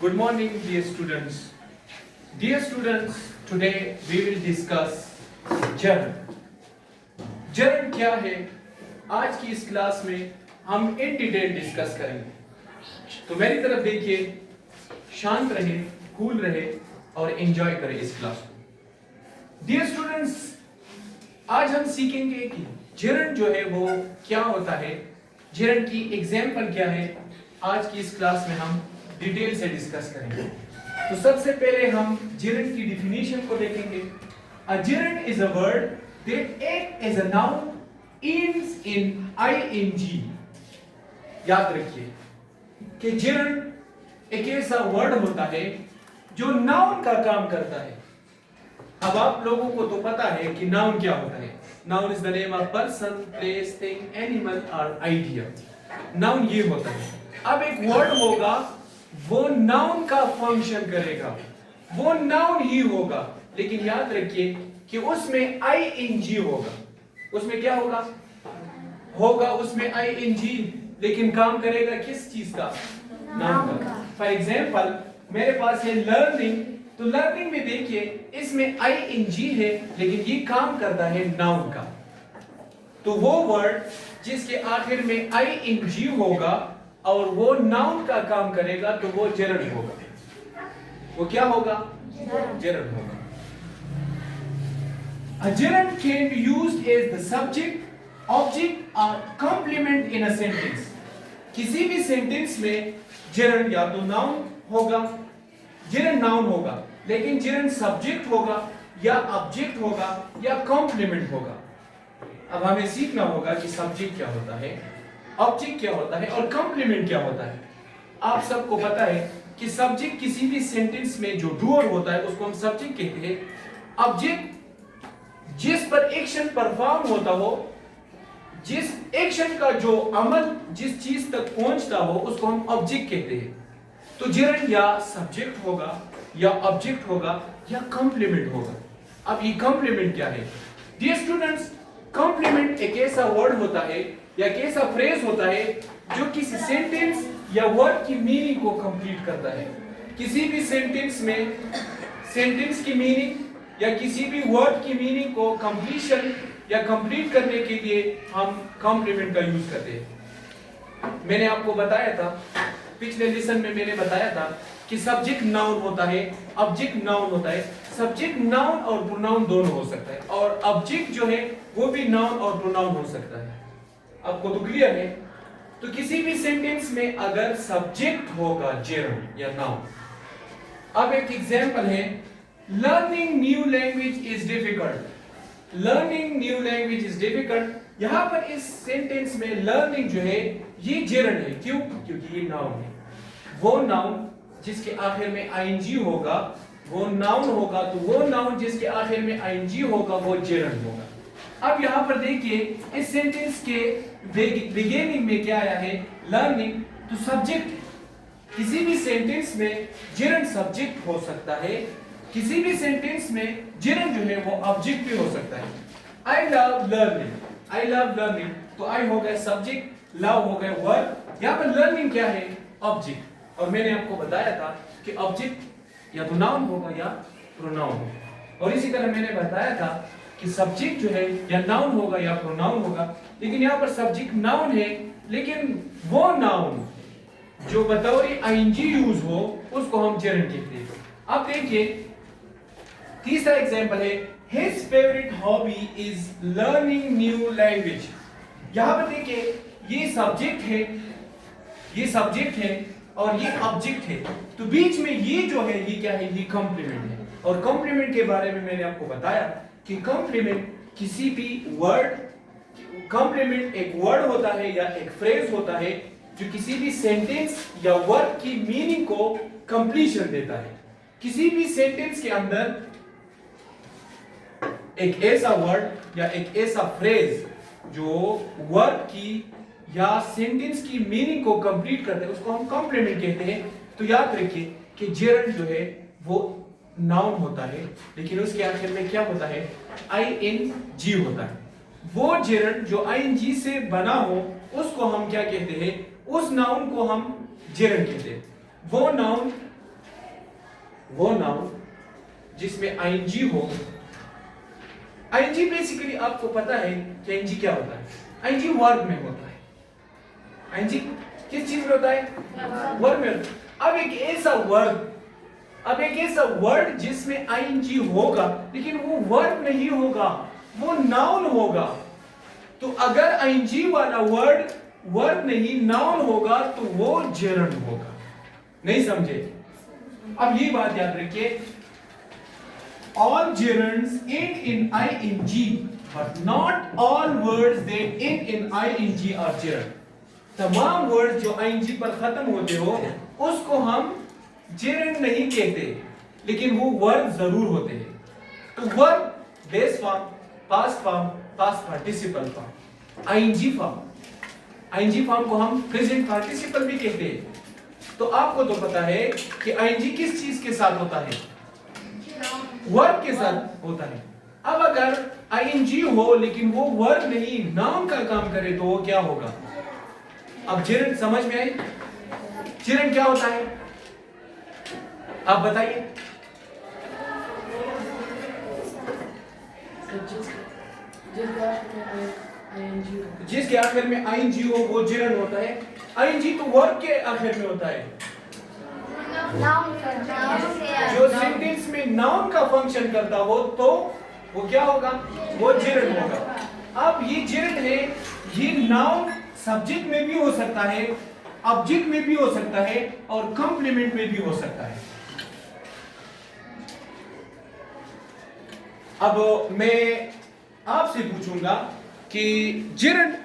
Good morning, dear students. Dear students, today we will discuss जर्न. जर्न क्या है? आज की इस क्लास में हम इन डिटेल डिस्कस करेंगे. तो मेरी तरफ देखिए, शांत रहे, कूल रहे और एंजॉय करें इस क्लास को. डियर स्टूडेंट्स, आज हम सीखेंगे कि जर्न जो है वो क्या होता है, जर्न की एग्जाम्पल क्या है. आज की इस क्लास में हम डिटेल से डिस्कस करेंगे. तो सबसे पहले हम जर्न की डिफिनीशन को देखेंगे. A gerund is a word that acts as a noun ends in ing. याद रखिए कि gerund एक ऐसा वर्ड होता है जो नाउन का काम करता है. अब आप लोगों को तो पता है कि नाउन क्या होता है. Noun is the name of person, place, thing, animal और आइडिया. नाउन ये होता है. अब एक वर्ड होगा, वो नाउन का फंक्शन करेगा, वो नाउन ही होगा, लेकिन याद रखिए कि उसमें आईएनजी होगा. उसमें क्या होगा उसमें आईएनजी, लेकिन काम करेगा किस चीज का? नाउन का. फॉर एग्जाम्पल मेरे पास है लर्निंग. तो लर्निंग में देखिए इसमें आईएनजी है, लेकिन ये काम करता है नाउन का. तो वो वर्ड जिसके आखिर में आईएनजी होगा और वो नाउन का काम करेगा, तो वो जर्न होगा. वो क्या होगा? जर्न होगा. A gerund can be used as the subject, object or complement in a sentence. किसी भी सेंटेंस में gerund या तो नाउन होगा, gerund नाउन होगा, लेकिन gerund सब्जेक्ट होगा या ऑब्जेक्ट होगा या कॉम्प्लीमेंट होगा. अब हमें सीखना होगा कि सब्जेक्ट क्या होता है, ऑब्जेक्ट क्या होता है और कॉम्प्लीमेंट क्या होता है. आप सबको पता है कि सब्जेक्ट किसी भी सेंटेंस में जो डूअर होता है उसको हम सब्जेक्ट कहते हैं. ऑब्जेक्ट जिस पर एक्शन परफॉर्म होता हो, जिस एक्शन का जो अमल जिस चीज तक पहुंचता हो, उसको हम ऑब्जेक्ट कहते हैं. तो जर्न या सब्जेक्ट होगा या ऑब्जेक्ट होगा या कॉम्प्लीमेंट होगा. अब ये कॉम्प्लीमेंट क्या है? डियर स्टूडेंट्स, कॉम्प्लीमेंट एक ऐसा वर्ड होता है या एक ऐसा फ्रेज होता है जो किसी सेंटेंस या वर्ड की मीनिंग को कंप्लीट करता है. किसी भी सेंटेंस में सेंटेंस की मीनिंग या किसी भी वर्ड की मीनिंग को कंप्लीशन या कंप्लीट करने के लिए हम कॉम्प्लीमेंट का यूज करते हैं. मैंने आपको बताया था, पिछले लेसन में मैंने बताया था कि सब्जेक्ट नाउन होता है, ऑब्जेक्ट नाउन होता है. सब्जेक्ट नाउन और प्रोनाउन दोनों हो सकता है, और ऑब्जेक्ट जो है वो भी नाउन और प्रोनाउन हो सकता है. आपको तो क्लियर है? तो किसी भी सेंटेंस में अगर सब्जेक्ट होगा जर्न या नाउन. अब एक एग्जांपल है, learning new language is difficult. Learning new language is difficult. यहां पर इस सेंटेंस में लर्निंग जो है ये जर्न है. क्यों? क्योंकि ये नाउन है. वो नाउन जिसके आखिर में आईएनजी होगा वो नाउन होगा, तो वो नाउन जिसके आखिर में आईएनजी होगा वो जर्न होगा. अब यहां पर देखिए इस सेंटेंस के बिगिनिंग में क्या आया है? लर्निंग. तो सब्जेक्ट, किसी भी सेंटेंस में जर्न सब्जेक्ट हो सकता है, किसी भी सेंटेंस में जर्न जो है वो ऑब्जेक्ट भी हो सकता है. I love learning. I love learning, तो आई हो गया सब्जेक्ट, लव हो गया वर्ब. यहां पर लर्निंग क्या है? ऑब्जेक्ट. और मैंने आपको बताया था कि ऑब्जेक्ट या तो नाउन होगा या प्रोनाउन होगा. और इसी तरह मैंने बताया था कि सब्जेक्ट जो है या नाउन होगा या प्रोनाउन होगा. लेकिन यहाँ पर सब्जेक्ट नाउन है, लेकिन वो नाउन जो बतौर आईएनजी यूज हो उसको हम जर्न कहते हैं. अब देखिए तीसरा एग्जांपल है, his favorite hobby is learning new language. यहाँ पर देखिए ये सब्जेक्ट है, ये सब्जेक्ट है और ये ऑब्जेक्ट है. तो बीच में ये जो है ये क्या है? ये कॉम्प्लीमेंट है. और कॉम्प्लीमेंट के बारे में मैंने आपको बताया कि कॉम्प्लीमेंट किसी भी वर्ड, कॉम्प्लीमेंट एक वर्ड होता है या एक फ्रेज होता है जो किसी भी सेंटेंस या वर्ड की मीनिंग को कंप्लीशन देता है. किसी भी सेंटेंस के अंदर एक ऐसा वर्ड या एक ऐसा फ्रेज जो वर्ड की या सेंटेंस की मीनिंग को कंप्लीट करते हैं उसको हम कॉम्प्लीमेंट कहते हैं. तो याद रखिए कि जर्न जो है वो नाउन होता है, लेकिन उसके आखिर में क्या होता है? आईएनजी होता है. वो जर्न जो आईएनजी से बना हो उसको हम क्या कहते हैं? उस नाउन को हम जर्न कहते हैं. वो नाउन वो नाउन जिसमें आईएनजी हो। आईएनजी बेसिकली आपको पता है कि आईएनजी क्या होता है। आईएनजी वर्ब में होता है। आईएनजी किस चीज में होता है? वर्ब में होता है। अब एक ऐसा वर्ड जिसमें आईएनजी होगा लेकिन वो वर्ब नहीं होगा, वो नाउन होगा। तो अगर आईएनजी वाला वर्ड वर्ब नहीं नाउन होगा तो वो जेरंड होगा। नहीं समझे? अब ये बात याद रखिए, all gerunds end in ing, but not all words that end in ing are gerund. तमाम वर्ड जो ing पर खत्म होते हो उसको हम gerund नहीं कहते, लेकिन वो वर्ब जरूर होते हैं। तो verb base form, past form, past participle form, ing form को हम प्रेजेंट पार्टिसिपल भी कहते हैं। तो आपको तो पता है कि ing किस चीज के साथ होता है? वर्ब के साथ होता है। अब अगर आईएनजी हो लेकिन वो वर्ब नहीं नाउन का काम करे तो वो क्या होगा? अब जेरंड समझ में आई? जेरंड क्या होता है आप बताइए। जिसके आखिर में आईएनजी हो वो जेरंड होता है। आईएनजी तो वर्ब के आखिर में होता है। जो सेंटेंस में नाउन का फंक्शन करता हो तो वो क्या होगा? वो जेरंड होगा। अब ये जेरंड है, ये नाउन सब्जेक्ट में भी हो सकता है, ऑब्जेक्ट में भी हो सकता है और कॉम्प्लीमेंट में भी हो सकता है। अब मैं आपसे पूछूंगा कि जेरंड